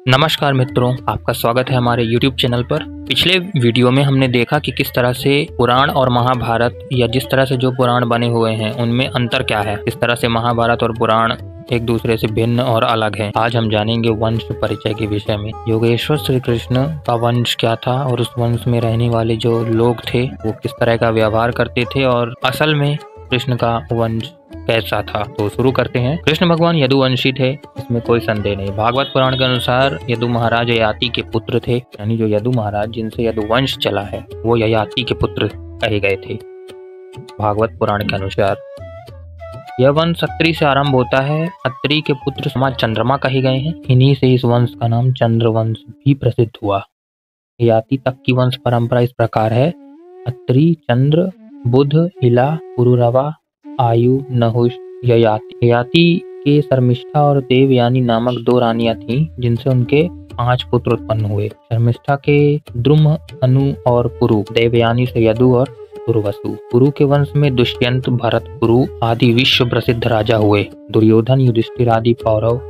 नमस्कार मित्रों, आपका स्वागत है हमारे YouTube चैनल पर। पिछले वीडियो में हमने देखा कि किस तरह से पुराण और महाभारत या जिस तरह से जो पुराण बने हुए हैं उनमें अंतर क्या है, किस तरह से महाभारत और पुराण एक दूसरे से भिन्न और अलग है। आज हम जानेंगे वंश परिचय के विषय में। योगेश्वर श्री कृष्ण का वंश क्या था और उस वंश में रहने वाले जो लोग थे वो किस तरह का व्यवहार करते थे और असल में कृष्ण का वंश कैसा था। तो शुरू करते हैं। कृष्ण भगवान यदुवंशी थे, इसमें कोई संदेह नहीं। भागवत पुराण के अनुसार यदु महाराज ययाति के पुत्र थे, यानी जो यदु महाराज जिनसे यदुवंश चला है वो ययाति के पुत्र कहे गए थे भागवत पुराण के अनुसार। यह वंश अत्रि से आरंभ होता है। अत्रि के पुत्र समाज चंद्रमा कहे गए हैं। इन्हीं से इस वंश का नाम चंद्रवंश भी प्रसिद्ध हुआ। ययाति तक की वंश परंपरा इस प्रकार है: अत्रि, चंद्र, बुध, इला, पुरुरवा, आयु, नहुष, ययाति। ययाति के शर्मिष्ठा और देवयानी नामक दो रानियां थीं, जिनसे उनके 5 पुत्र उत्पन्न हुए। शर्मिष्ठा के द्रुम, अनु और पुरु, देवयानी से यदु और पुरुवसु। पुरु के वंश में दुष्यंत, भरत, पुरु आदि विश्व प्रसिद्ध राजा हुए। दुर्योधन, युधिष्ठिर आदि पौरव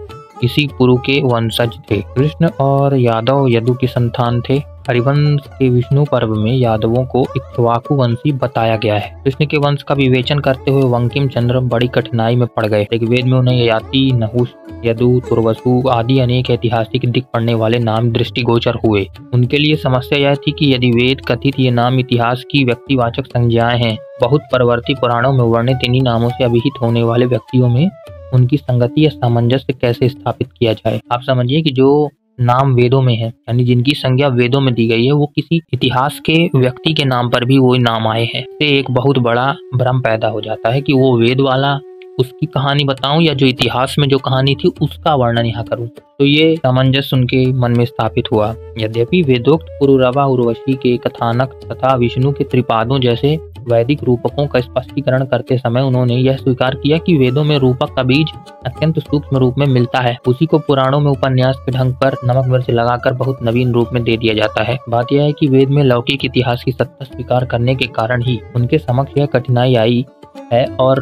इसी पुरु के वंशज थे। कृष्ण और यादव यदु की संतान थे। हरिवंश के विष्णु पर्व में यादवों को इक्ष्वाकु वंशी बताया गया है। कृष्ण के वंश का विवेचन करते हुए बंकिम चंद्र बड़ी कठिनाई में पड़ गए। ऋग्वेद में उन्हें ययाति, नहुष, यदु, तुर्वसु आदि अनेक ऐतिहासिक दिख पड़ने वाले नाम दृष्टिगोचर हुए। उनके लिए समस्या यह थी कि यदि वेद कथित ये नाम इतिहास की व्यक्तिवाचक संज्ञाएं हैं, बहुत परवर्ती पुराणों में वर्णित इन्हीं नामों से अभिहित होने वाले व्यक्तियों में उनकी संगति या सामंजस्य कैसे स्थापित किया जाए। आप समझिए कि जो नाम वेदों में है, यानी जिनकी संज्ञा वेदों में दी गई है, वो किसी इतिहास के व्यक्ति के नाम पर भी वो नाम आए हैं। इससे एक बहुत बड़ा भ्रम पैदा हो जाता है कि वो वेद वाला उसकी कहानी बताऊं या जो इतिहास में जो कहानी थी उसका वर्णन यहाँ करूं। तो ये सामंजस्य उनके मन में स्थापित हुआ। यद्यपि वेदोक्त पुरुरवा, उर्वशी के कथानक तथा विष्णु के त्रिपादों जैसे वैदिक रूपकों का स्पष्टीकरण करते समय उन्होंने यह स्वीकार किया कि वेदों में रूपक का बीज अत्यंत सूक्ष्म रूप में मिलता है, उसी को पुराणों में उपन्यास के ढंग पर नमक मिर्च लगाकर बहुत नवीन रूप में दे दिया जाता है। बात यह है कि वेद में लौकिक इतिहास की सत्ता स्वीकार करने के कारण ही उनके समक्ष यह कठिनाई आई है और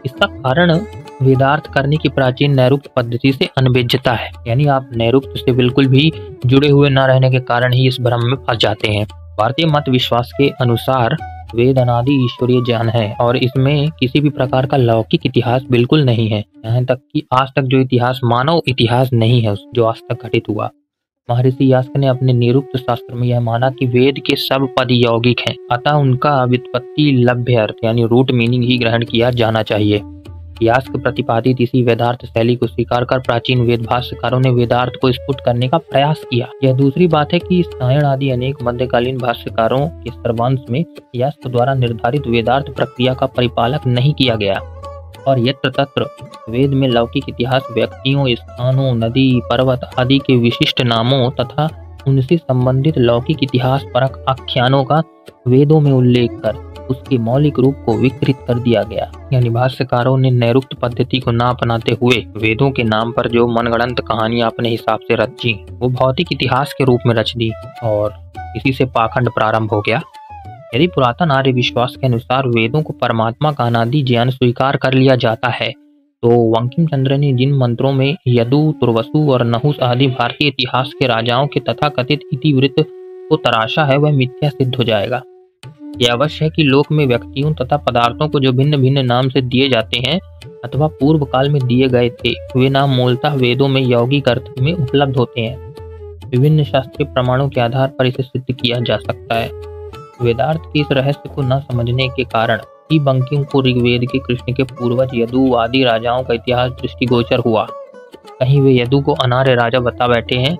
इसका कारण वेदार्थ करने की प्राचीन नैरुक्त पद्धति से अनभिज्ञता है। यानी आप नैरुक्त से बिल्कुल भी जुड़े हुए न रहने के कारण ही इस भ्रम में फंस जाते हैं। भारतीय मत विश्वास के अनुसार वेद अनादि ईश्वरीय ज्ञान है और इसमें किसी भी प्रकार का लौकिक इतिहास बिल्कुल नहीं है। यहाँ तक कि आज तक जो इतिहास मानव इतिहास नहीं है जो आज तक घटित हुआ। महर्षि यास्क ने अपने निरुक्त शास्त्र में यह माना कि वेद के सब पद यौगिक हैं, अतः उनका व्युत्पत्ति लभ्य अर्थ यानी रूट मीनिंग ही ग्रहण किया जाना चाहिए। यास्क प्रतिपादित इसी वेदार्थ शैली को स्वीकार कर प्राचीन वेद भाष्यकारों ने वेदार्थ को स्फुट करने का प्रयास किया। यह दूसरी बात है कि सायण आदि अनेक मध्यकालीन भाष्यकारों के सर्वांश में यास्क द्वारा निर्धारित वेदार्थ प्रक्रिया का परिपालक नहीं किया गया और यत्र तत्र वेद में लौकिक इतिहास व्यक्तियों, स्थानों, नदी, पर्वत आदि के विशिष्ट नामों तथा उनसे संबंधित लौकिक इतिहास परक आख्यानों का वेदों में उल्लेख कर उसके मौलिक रूप को विकृत कर दिया गया। यानी भाष्यकारों ने नैरुक्त पद्धति को न अपनाते हुए वेदों के नाम पर जो मनगढ़ंत कहानियां अपने हिसाब से रची वो भौतिक इतिहास के रूप में रच दी और इसी से पाखंड प्रारंभ हो गया। यदि पुरातन आर्य विश्वास के अनुसार वेदों को परमात्मा का अनादि ज्ञान स्वीकार कर लिया जाता है, तो बंकिम चंद्र ने जिन मंत्रों में यदु, तुर्वसु और नहुष आदि भारतीय इतिहास के राजाओं के तथाकथित इतिवृत्त को तराशा है वह मिथ्या सिद्ध हो जाएगा। यह अवश्य है कि लोक में व्यक्तियों तथा पदार्थों को जो भिन्न भिन्न नाम से दिए जाते हैं अथवा पूर्व काल में दिए गए थे, वे नाम मूलतः वेदों में यौगिक अर्थ में उपलब्ध होते हैं। विभिन्न शास्त्रीय प्रमाणों के आधार पर इसे सिद्ध किया जा सकता है। वेदार्थ के इस रहस्य को न समझने के कारण ही बंकिम को ऋग्वेद के कृष्ण के पूर्वज यदु आदि राजाओं का इतिहास दृष्टिगोचर हुआ। कहीं वे यदु को अनार्य राजा बता बैठे हैं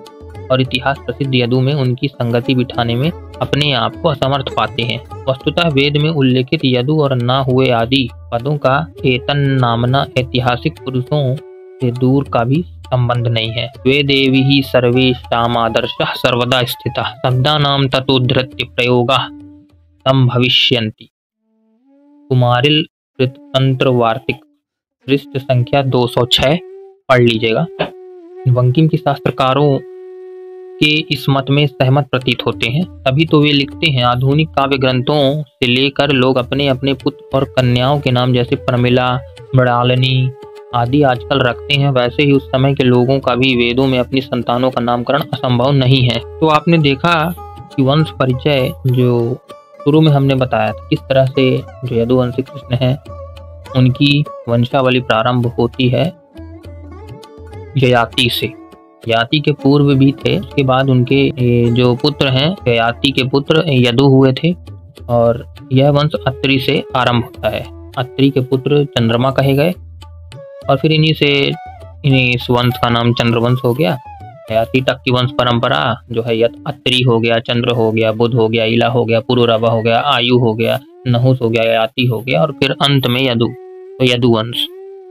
और इतिहास प्रसिद्ध यदु में उनकी संगति बिठाने में अपने आप को असमर्थ पाते हैं। वस्तुतः वेद में उल्लेखित यदु और न हुए आदि पदों का एतन नामना ऐतिहासिक पुरुषों से दूर का भी संबंध नहीं है। वे देवी ही सर्वेषाम् आदर्शः सर्वदा स्थितः शब्दानां ततोद्धृत्य प्रयोगः संभविष्यन्ति। कुमारिल कृततंत्र वार्तिक पृष्ठ संख्या 206 पढ़ लीजिएगा। बंकिम की शास्त्रकारों के इस मत में सहमत प्रतीत होते हैं, तभी तो वे लिखते हैं आधुनिक काव्य ग्रंथों से लेकर लोग अपने अपने पुत्र और कन्याओं के नाम जैसे प्रमिला, मृणालिनी, आदि आजकल रखते हैं, वैसे ही उस समय के लोगों का भी वेदों में अपनी संतानों का नामकरण असंभव नहीं है। तो आपने देखा कि वंश परिचय जो शुरू में हमने बताया था, किस तरह से जो यदुवंशी कृष्ण हैं उनकी वंशावली प्रारंभ होती है ययाति से। ययाति के पूर्व भी थे, उसके बाद उनके जो पुत्र हैं ययाति के पुत्र यदु हुए थे, और यह वंश अत्रि से आरंभ होता है। अत्रि के पुत्र चंद्रमा कहे गए, और फिर इस वंश का नाम चंद्रवंश हो गया। ययाति तक की वंश परंपरा जो है अत्रि हो गया, चंद्र हो गया, बुध हो गया, इला हो गया, पुरुरवा हो गया, आयु हो गया, नहुस हो गया, ययाति हो गया, और फिर अंत में यदु, तो यदुवंश,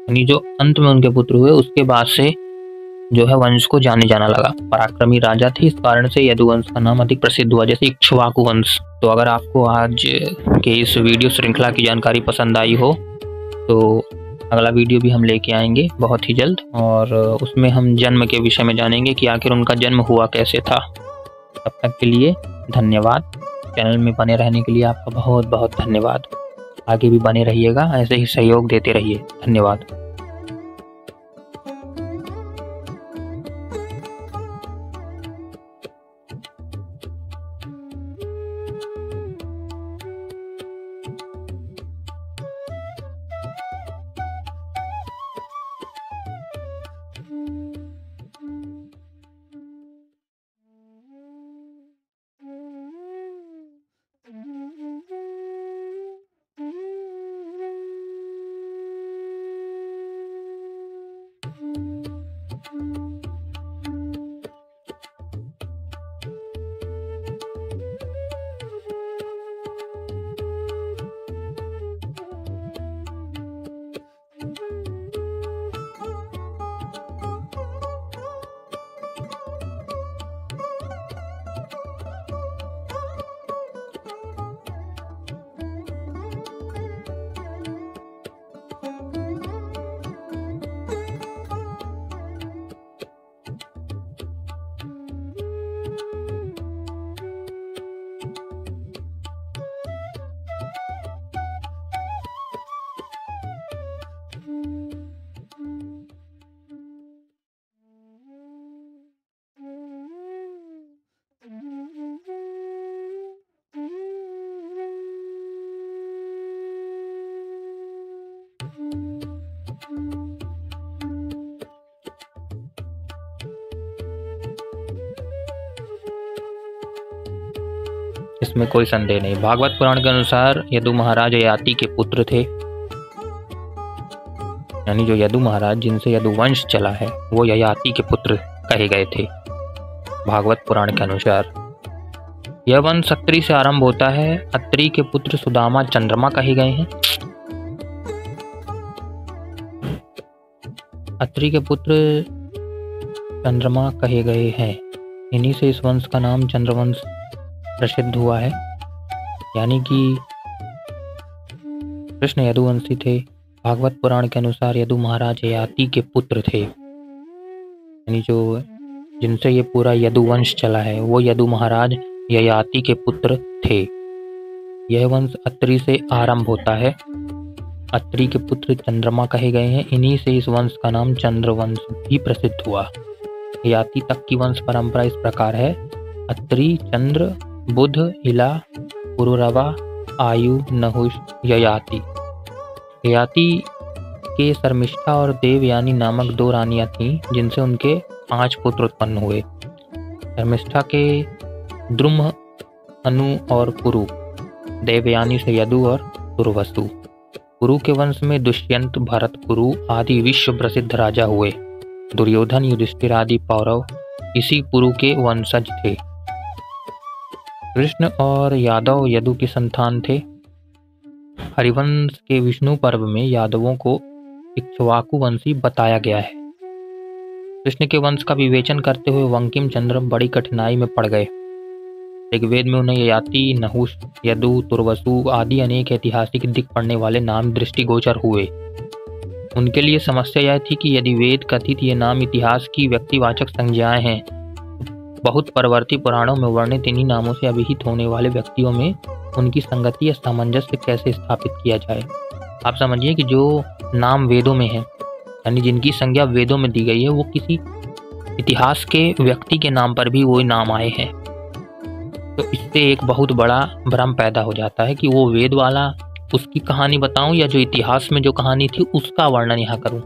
यानी जो अंत में उनके पुत्र हुए उसके बाद से जो है वंश को जाने जाना लगा। पराक्रमी राजा थे, इस कारण से यदुवंश का नाम अधिक प्रसिद्ध हुआ, जैसे इक्ष्वाकु वंश। तो अगर आपको आज के इस वीडियो श्रृंखला की जानकारी पसंद आई हो तो अगला वीडियो भी हम लेके आएंगे बहुत ही जल्द, और उसमें हम जन्म के विषय में जानेंगे कि आखिर उनका जन्म हुआ कैसे था। तब तक के लिए धन्यवाद। चैनल में बने रहने के लिए आपका बहुत बहुत धन्यवाद। आगे भी बने रहिएगा, ऐसे ही सहयोग देते रहिए। धन्यवाद। इसमें कोई संदेह नहीं। भागवत पुराण के अनुसार यदु महाराज ययाति के पुत्र थे, यानी जो यदु महाराज जिनसे यदुवंश चला है वो ययाति के पुत्र कहे गए थे भागवत पुराण के अनुसार। यह वंश अत्रि से आरंभ होता है। अत्रि के पुत्र सुदामा चंद्रमा कहे गए हैं। अत्रि के पुत्र चंद्रमा कहे गए हैं, इन्हीं से इस वंश का नाम चंद्रवंश प्रसिद्ध हुआ है। यानी कि कृष्ण यदुवंशी थे। भागवत पुराण के अनुसार यदु महाराज ययाति के पुत्र थे, यानी जो जिनसे ये पूरा यदुवंश चला है वो यदु महाराज ययाति के पुत्र थे। यह वंश अत्रि से आरंभ होता है। अत्रि के पुत्र चंद्रमा कहे गए हैं, इन्हीं से इस वंश का नाम चंद्रवंश भी प्रसिद्ध हुआ। ययाति तक की वंश परंपरा इस प्रकार है: अत्रि, चंद्र, बुध, इला, पुरुरवा, आयु, नहुष, ययाति। ययाति के शर्मिष्ठा और देवयानी नामक 2 रानियां थीं, जिनसे उनके 5 पुत्र उत्पन्न हुए। शर्मिष्ठा के द्रुम्ह, अनु और कुरु, देवयानी से यदु और तुर्वसु। कुरु के वंश में दुष्यंत, भरत, कुरु आदि विश्व प्रसिद्ध राजा हुए। दुर्योधन, युधिष्ठिर आदि पौरव इसी कुरु के वंशज थे। कृष्ण और यादव यदु की संतान थे। हरिवंश के विष्णु पर्व में यादवों को इक्ष्वाकु वंशी बताया गया है। कृष्ण के वंश का विवेचन करते हुए बंकिम चंद्र बड़ी कठिनाई में पड़ गए। ऋग्वेद में उन्हें ययाति, नहुष, यदु, तुर्वसु आदि अनेक ऐतिहासिक दिख पड़ने वाले नाम दृष्टिगोचर हुए। उनके लिए समस्या यह थी कि यदि वेद कथित ये नाम इतिहास की व्यक्तिवाचक संज्ञाएं हैं, बहुत परवर्ती पुराणों में वर्णित इन्हीं नामों से अभिहित होने वाले व्यक्तियों में उनकी संगति या सामंजस्य कैसे स्थापित किया जाए। आप समझिए कि जो नाम वेदों में है यानी जिनकी संज्ञा वेदों में दी गई है वो किसी इतिहास के व्यक्ति के नाम पर भी वो नाम आए हैं। तो इससे एक बहुत बड़ा भ्रम पैदा हो जाता है कि वो वेद वाला उसकी कहानी बताऊं या जो इतिहास में जो कहानी थी उसका वर्णन यहाँ करूं।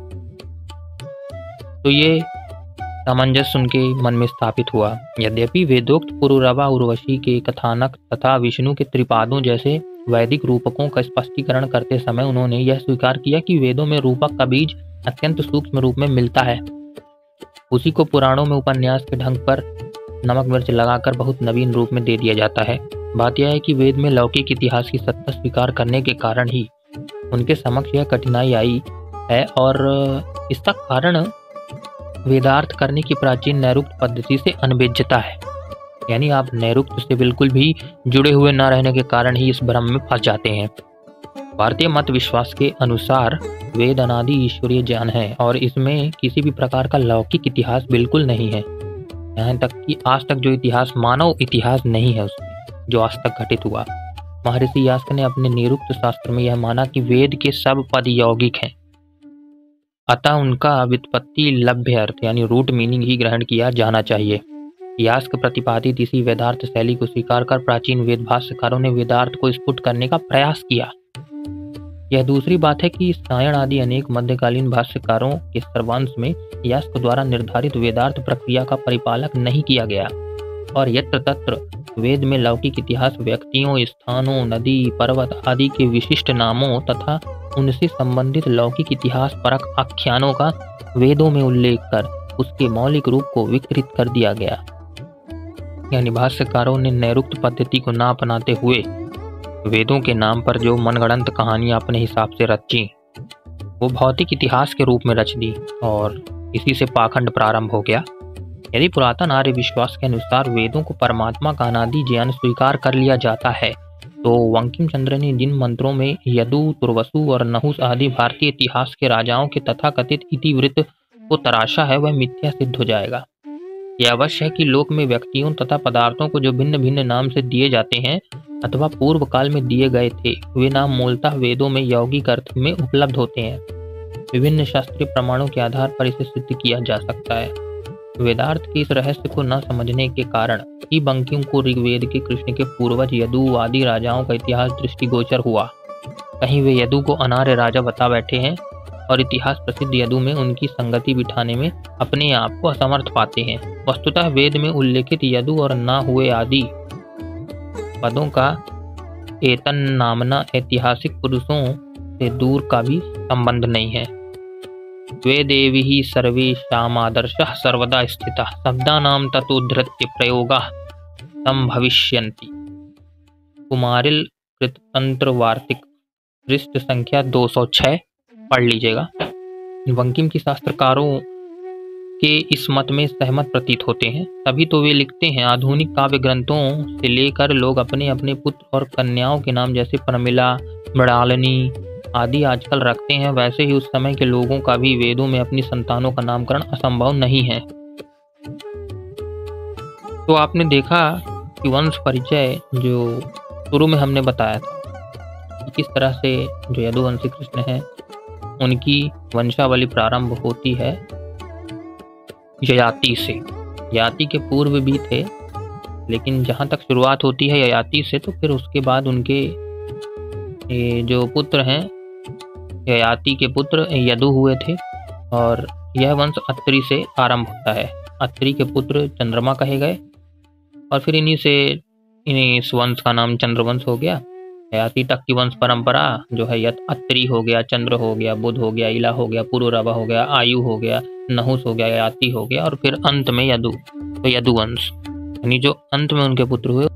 तो ये सामंजस्य उनके मन में स्थापित हुआ। यद्यपि वेदोक्त पुरुरवा उर्वशी के कथानक तथा विष्णु के त्रिपादों जैसे वैदिक रूपकों का स्पष्टीकरण करते समय उन्होंने यह स्वीकार किया कि वेदों में रूपक का बीज अत्यंत सूक्ष्म रूप में मिलता है, उसी को पुराणों में उपन्यास के ढंग पर नमक मिर्च लगाकर बहुत नवीन रूप में दे दिया जाता है। बात यह है कि वेद में लौकिक इतिहास की सत्ता स्वीकार करने के कारण ही उनके समक्ष यह कठिनाई आई है और इसका कारण वेदार्थ करने की प्राचीन नैरुक्त पद्धति से अनभिज्ञता है। यानी आप नैरुक्त से बिल्कुल भी जुड़े हुए न रहने के कारण ही इस भ्रम में फंस जाते हैं। भारतीय मत विश्वास के अनुसार वेद अनादि ईश्वरीय ज्ञान है और इसमें किसी भी प्रकार का लौकिक इतिहास बिल्कुल नहीं है। यहाँ तक कि आज तक जो इतिहास मानव इतिहास नहीं है उसमें जो आज तक घटित हुआ। महर्षि यास्क ने अपने निरुक्त शास्त्र में यह माना कि वेद के सब पद यौगिक हैं, अतः उनका व्युत्पत्ति लभ्य अर्थ यानी रूट मीनिंग ही ग्रहण किया जाना चाहिए। यास्क प्रतिपादित इसी वेदार्थ शैली को स्वीकार कर प्राचीन वेद भाष्यकारों ने वेदार्थ को स्फुट करने का प्रयास किया। यह दूसरी बात है कि सायण आदि अनेक मध्यकालीन भाष्यकारों के सर्वांश में यास्क द्वारा निर्धारित वेदार्थ प्रक्रिया का परिपालक नहीं किया गया और यत्र तत्र वेद में लौकिक इतिहास व्यक्तियों, स्थानों, नदी, पर्वत आदि के विशिष्ट नामों तथा उनसे संबंधित लौकिक इतिहास परक आख्यानों का वेदों में उल्लेख कर उसके मौलिक रूप को विकृत कर दिया गया। यानी भाष्यकारों ने नैरुक्त पद्धति को ना अपनाते हुए वेदों के नाम पर जो मनगढ़ंत कहानियां अपने हिसाब से रची वो भौतिक इतिहास के रूप में रच दी और इसी से पाखंड प्रारंभ हो गया। यदि पुरातन आर्य विश्वास के अनुसार वेदों को परमात्मा का अनादि ज्ञान स्वीकार कर लिया जाता है तो बंकिम चंद्र ने जिन मंत्रों में यदु, तुर्वसु और नहुस आदि भारतीय इतिहास के राजाओं के तथाकथित इतिवृत्त को तराशा है वह मिथ्या सिद्ध हो जाएगा। यह अवश्य है कि लोक में व्यक्तियों तथा पदार्थों को जो भिन्न भिन्न नाम से दिए जाते हैं अथवा पूर्व काल में दिए गए थे वे नाम मूलतः वेदों में यौगिक अर्थ में उपलब्ध होते हैं। विभिन्न शास्त्रीय प्रमाणों के आधार पर इसे सिद्ध किया जा सकता है। वेदार्थ के इस रहस्य को न समझने के कारण ही बंकिम को ऋग्वेद के कृष्ण के पूर्वज यदु आदि राजाओं का इतिहास दृष्टिगोचर हुआ। कहीं वे यदु को अनार्य राजा बता बैठे हैं और इतिहास प्रसिद्ध यदु में उनकी संगति बिठाने में अपने आप को असमर्थ पाते हैं। वस्तुतः वेद में उल्लेखित यदु और ना हुए आदि पदों का एतन नामना ऐतिहासिक पुरुषों से दूर का भी संबंध नहीं है। वेदेवी ही सर्वेषामादर्शः सर्वदा स्थितः शब्दानां ततोद्धृत्य प्रयोगाः संभविष्यन्ति। कुमारिल कृततंत्र वार्तिक पृष्ठ संख्या 206 पढ़ लीजिएगा। बंकिम की शास्त्रकारों के इस मत में सहमत प्रतीत होते हैं। तभी तो वे लिखते हैं आधुनिक काव्य ग्रंथों से लेकर लोग अपने अपने पुत्र और कन्याओं के नाम जैसे प्रमिला, मृणालिनी आदि आजकल रखते हैं, वैसे ही उस समय के लोगों का भी वेदों में अपनी संतानों का नामकरण असंभव नहीं है। तो आपने देखा कि वंश परिचय जो शुरू में हमने बताया था किस तरह से जो यदुवंशी कृष्ण हैं उनकी वंशावली प्रारंभ होती है ययाति से। ययाति के पूर्व भी थे लेकिन जहाँ तक शुरुआत होती है ययाति से, तो फिर उसके बाद उनके जो पुत्र हैं ययाति के पुत्र यदु हुए थे और यह वंश अत्रि से आरंभ होता है। अत्रि के पुत्र चंद्रमा कहे गए और फिर इस वंश का नाम चंद्रवंश हो गया। ययाति तक की वंश परंपरा जो है अत्रि हो गया, चंद्र हो गया, बुध हो गया, इला हो गया, पुरुरवा हो गया, आयु हो गया, नहुस हो गया, ययाति हो गया और फिर अंत में यदु। तो यदुवंश यानी जो अंत में उनके पुत्र हुए